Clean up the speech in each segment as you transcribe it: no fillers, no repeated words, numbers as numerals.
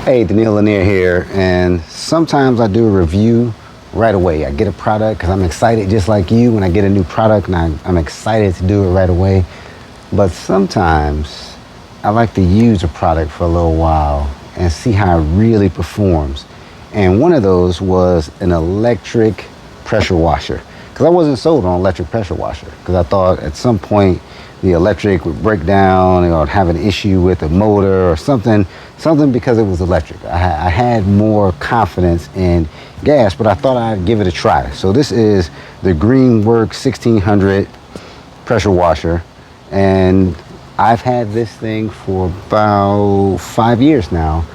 Hey, Daniil Lanier here, and sometimes I do a review right away. I get a product because I'm excited just like you when I get a new product, and I'm excited to do it right away. But sometimes I like to use a product for a little while and see how it really performs. And one of those was an electric pressure washer, because I wasn't sold on electric pressure washer because I thought at some point the electric would break down or I'd have an issue with the motor or something because it was electric. I had more confidence in gas, but I thought I'd give it a try. So this is the Greenworks 1600 pressure washer, and I've had this thing for about 5 years now,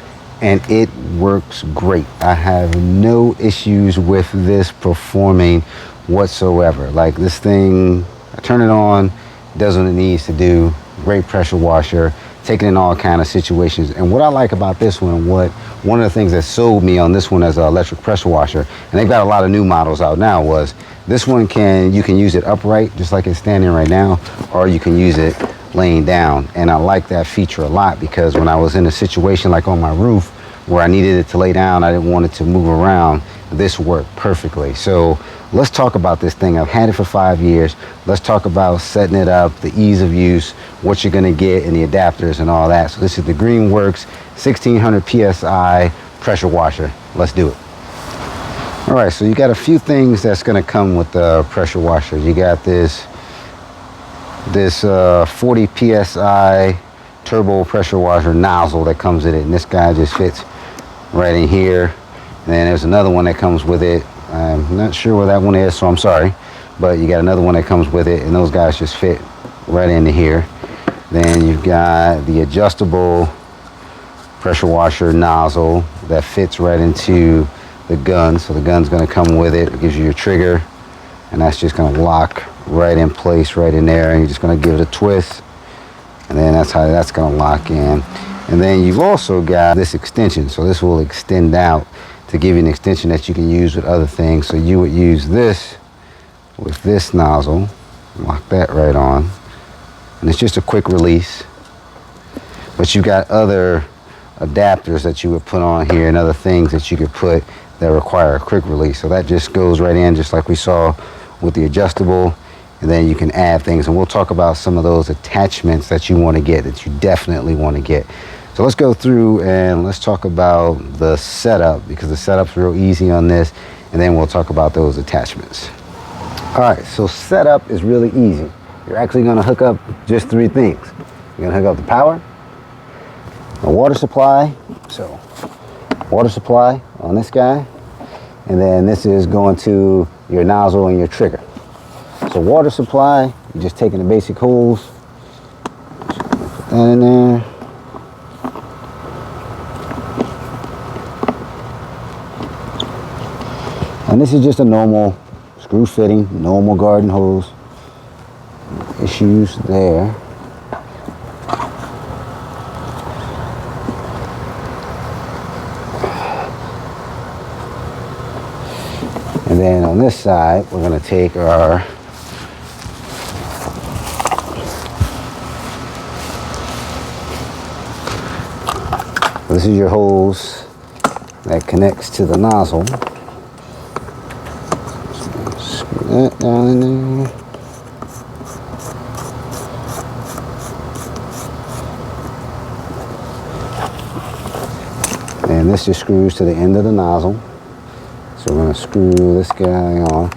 and it works great. I have no issues with this performing whatsoever. Like, this thing, I turn it on, does what it needs to do. Great pressure washer, taking in all kind of situations. And what I like about this one of the things that sold me on this one as an electric pressure washer, and they've got a lot of new models out now, was this one you can use it upright just like it's standing right now, or you can use it laying down. And I like that feature a lot because when I was in a situation like on my roof where I needed it to lay down, I didn't want it to move around, this worked perfectly. So let's talk about this thing. I've had it for 5 years. Let's talk about setting it up, the ease of use, what you're gonna get, and the adapters and all that. So this is the Greenworks 1600 PSI pressure washer. Let's do it. All right, so you got a few things that's gonna come with the pressure washer. You got this 40 PSI turbo pressure washer nozzle that comes with it, and this guy just fits right in here. And then there's another one that comes with it. I'm not sure where that one is, so I'm sorry, but you got another one that comes with it, and those guys just fit right into here. Then you've got the adjustable pressure washer nozzle that fits right into the gun. So the gun's going to come with it. It gives you your trigger, and that's just going to lock right in place right in there, and you're just going to give it a twist, and then that's how that's going to lock in. And then you've also got this extension, so this will extend out to give you an extension that you can use with other things. So you would use this with this nozzle, lock that right on, and it's just a quick release. But you got other adapters that you would put on here and other things that you could put that require a quick release. So that just goes right in, just like we saw with the adjustable. And then you can add things, and we'll talk about some of those attachments that you want to get, that you definitely want to get. So let's go through and let's talk about the setup, because the setup's real easy on this, and then we'll talk about those attachments. All right, so setup is really easy. You're actually going to hook up just 3 things. You're going to hook up the power, a water supply, so water supply on this guy, and then this is going to your nozzle and your trigger. So water supply, you're just taking the basic hose, put that in there. And this is just a normal screw fitting, normal garden hose. Issues there. And then on this side, we're going to take our this is your hose that connects to the nozzle. Screw that down in there. And this just screws to the end of the nozzle. So we're going to screw this guy on.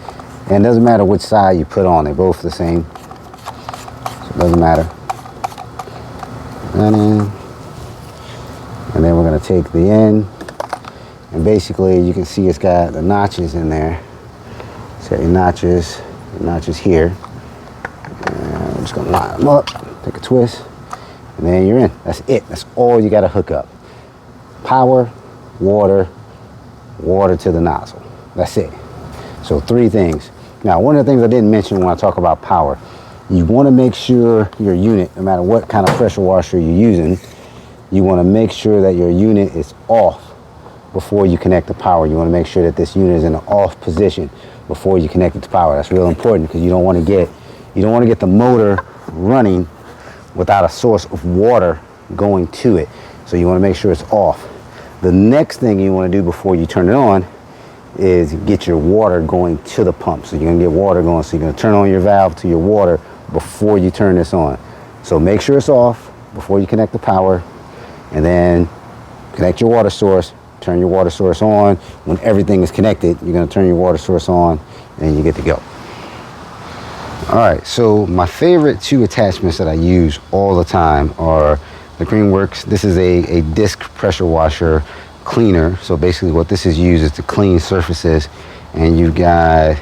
And it doesn't matter which side you put on, they're both the same. So it doesn't matter. That in. And then we're going to take the end, and basically you can see it's got the notches in there. It's got your notches here. And we're just going to line them up, take a twist, and then you're in. That's it. That's all you got to hook up. Power, water, water to the nozzle. That's it. So 3 things. Now, one of the things I didn't mention when I talk about power, you want to make sure your unit, no matter what kind of pressure washer you're using, you want to make sure that your unit is off before you connect the power. You want to make sure that this unit is in an off position before you connect it to power. That's real important, because you don't want to get the motor running without a source of water going to it. So you want to make sure it's off. The next thing you want to do before you turn it on is get your water going to the pump. So you're going to get water going. So you're going to turn on your valve to your water before you turn this on. So make sure it's off before you connect the power, and then connect your water source, turn your water source on. When everything is connected, you're going to turn your water source on and you get to go. All right, so my favorite two attachments that I use all the time are the Greenworks. This is a disc pressure washer cleaner. So basically what this is used is to clean surfaces, and you've got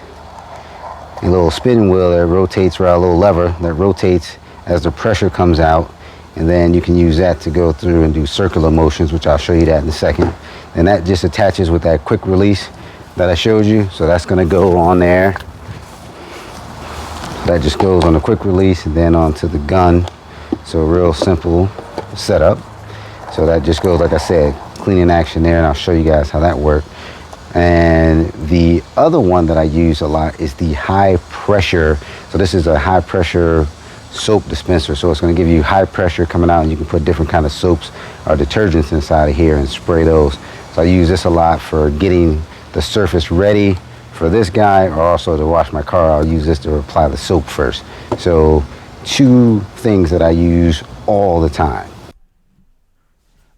a little spinning wheel that rotates around, a little lever that rotates as the pressure comes out, and then you can use that to go through and do circular motions, which I'll show you that in a second. And that just attaches with that quick release that I showed you. So that's going to go on there. That just goes on the quick release and then onto the gun. So real simple setup. So that just goes, like I said, cleaning action there, and I'll show you guys how that works. And the other one that I use a lot is the high pressure. So this is a high pressure soap dispenser. So it's going to give you high pressure coming out, and you can put different kind of soaps or detergents inside of here and spray those. So I use this a lot for getting the surface ready for this guy, or also to wash my car. I'll use this to apply the soap first. So two things that I use all the time.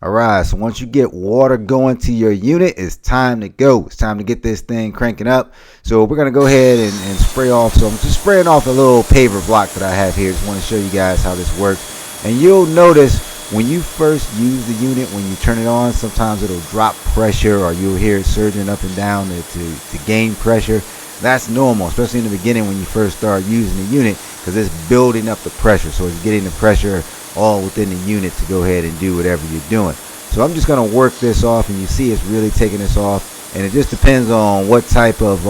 All right, so once you get water going to your unit, it's time to go. It's time to get this thing cranking up. So we're gonna go ahead and spray off. So I'm just spraying off a little paver block that I have here. Just want to show you guys how this works. And you'll notice when you first use the unit, when you turn it on, sometimes it'll drop pressure, or you'll hear it surging up and down to gain pressure. That's normal, especially in the beginning when you first start using the unit, because it's building up the pressure. So it's getting the pressure all within the unit to go ahead and do whatever you're doing. So I'm just going to work this off, and you see it's really taking this off. And it just depends on what type of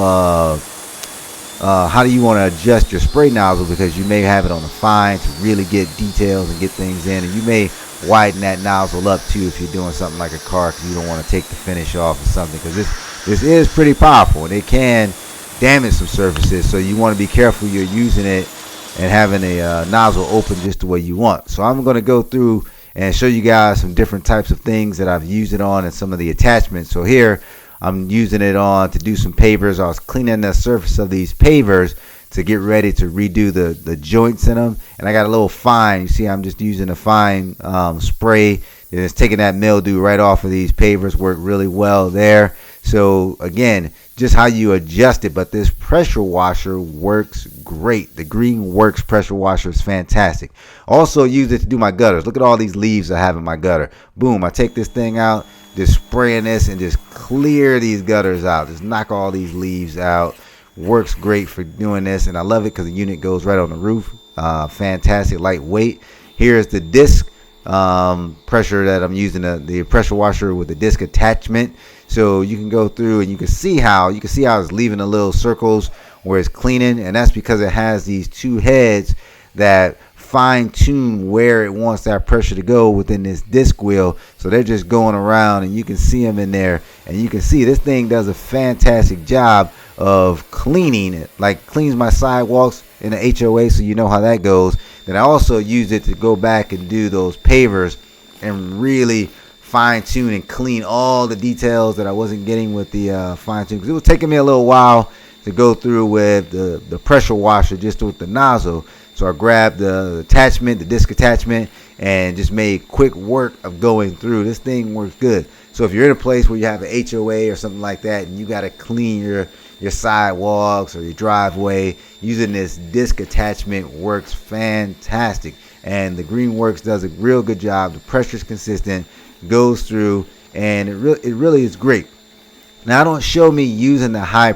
how do you want to adjust your spray nozzle, because you may have it on the fine to really get details and get things in, and you may widen that nozzle up too if you're doing something like a car, because you don't want to take the finish off or something, because this is pretty powerful and it can damage some surfaces. So you want to be careful you're using it and having a nozzle open just the way you want. So I'm going to go through and show you guys some different types of things that I've used it on and some of the attachments. So here I'm using it on to do some pavers. I was cleaning the surface of these pavers to get ready to redo the joints in them, and I got a little fine. You see I'm just using a fine spray, and it's taking that mildew right off of these pavers. Work really well there. So again, just how you adjust it, but this pressure washer works great. The Greenworks pressure washer is fantastic. Also use it to do my gutters. Look at all these leaves I have in my gutter. Boom, I take this thing out, just spraying this and just clear these gutters out. Just knock all these leaves out. Works great for doing this, and I love it because the unit goes right on the roof. Fantastic, lightweight. Here's the disc pressure that I'm using, the pressure washer with the disc attachment. So you can go through and you can see how it's leaving the little circles where it's cleaning, and that's because it has these two heads that fine tune where it wants that pressure to go within this disc wheel. So they're just going around, and you can see them in there, and you can see this thing does a fantastic job of cleaning it, like cleans my sidewalks in the HOA, so you know how that goes. Then I also use it to go back and do those pavers and really fine tune and clean all the details that I wasn't getting with the fine tune, because it was taking me a little while to go through with the pressure washer just with the nozzle. So I grabbed the attachment, the disc attachment, and just made quick work of going through. This thing works good. So if you're in a place where you have an HOA or something like that, and you got to clean your sidewalks or your driveway, using this disc attachment works fantastic. And the Greenworks does a real good job. The pressure is consistent, goes through, and it really is great. Now, I don't show me using the high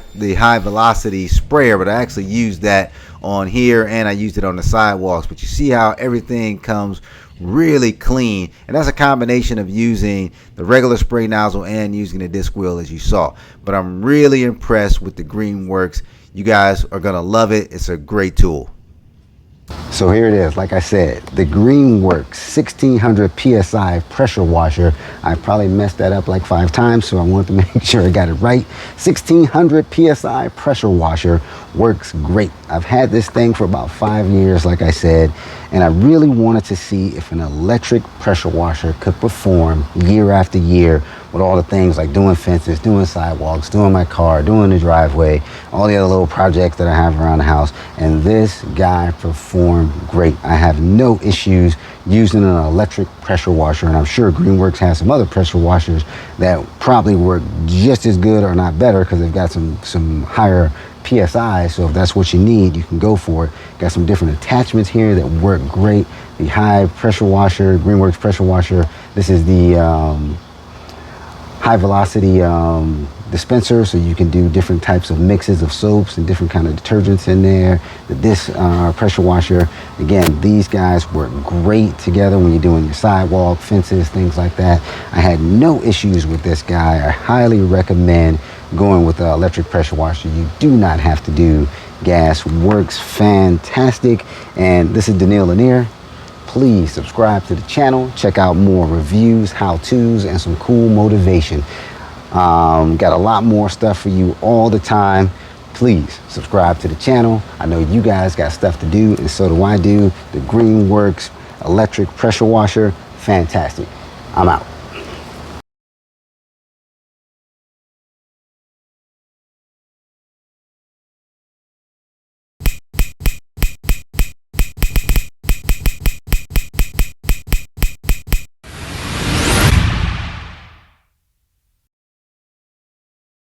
velocity sprayer, but I actually used that on here, and I used it on the sidewalks. But you see how everything comes really clean, and that's a combination of using the regular spray nozzle and using the disc wheel, as you saw. But I'm really impressed with the Greenworks. You guys are gonna love it. It's a great tool. So here it is, like I said, the Greenworks 1600 PSI pressure washer. I probably messed that up like 5 times, so I wanted to make sure I got it right. 1600 PSI pressure washer works great. I've had this thing for about 5 years, like I said, and I really wanted to see if an electric pressure washer could perform year after year with all the things like doing fences, doing sidewalks, doing my car, doing the driveway, all the other little projects that I have around the house. And this guy performed great. I have no issues using an electric pressure washer, and I'm sure Greenworks has some other pressure washers that probably work just as good or not better because they've got some higher PSI. So if that's what you need, you can go for it. Got some different attachments here that work great. The high pressure washer, Greenworks pressure washer. This is the high velocity dispenser, so you can do different types of mixes of soaps and different kind of detergents in there. This pressure washer, again, these guys work great together when you're doing your sidewalk, fences, things like that. I had no issues with this guy. I highly recommend going with the electric pressure washer. You do not have to do gas. Works fantastic. And this is Daniil Lanier. Please subscribe to the channel. Check out more reviews, how-tos, and some cool motivation. Got a lot more stuff for you all the time. Please subscribe to the channel. I know you guys got stuff to do, and so do I do. The Greenworks electric pressure washer, fantastic. I'm out.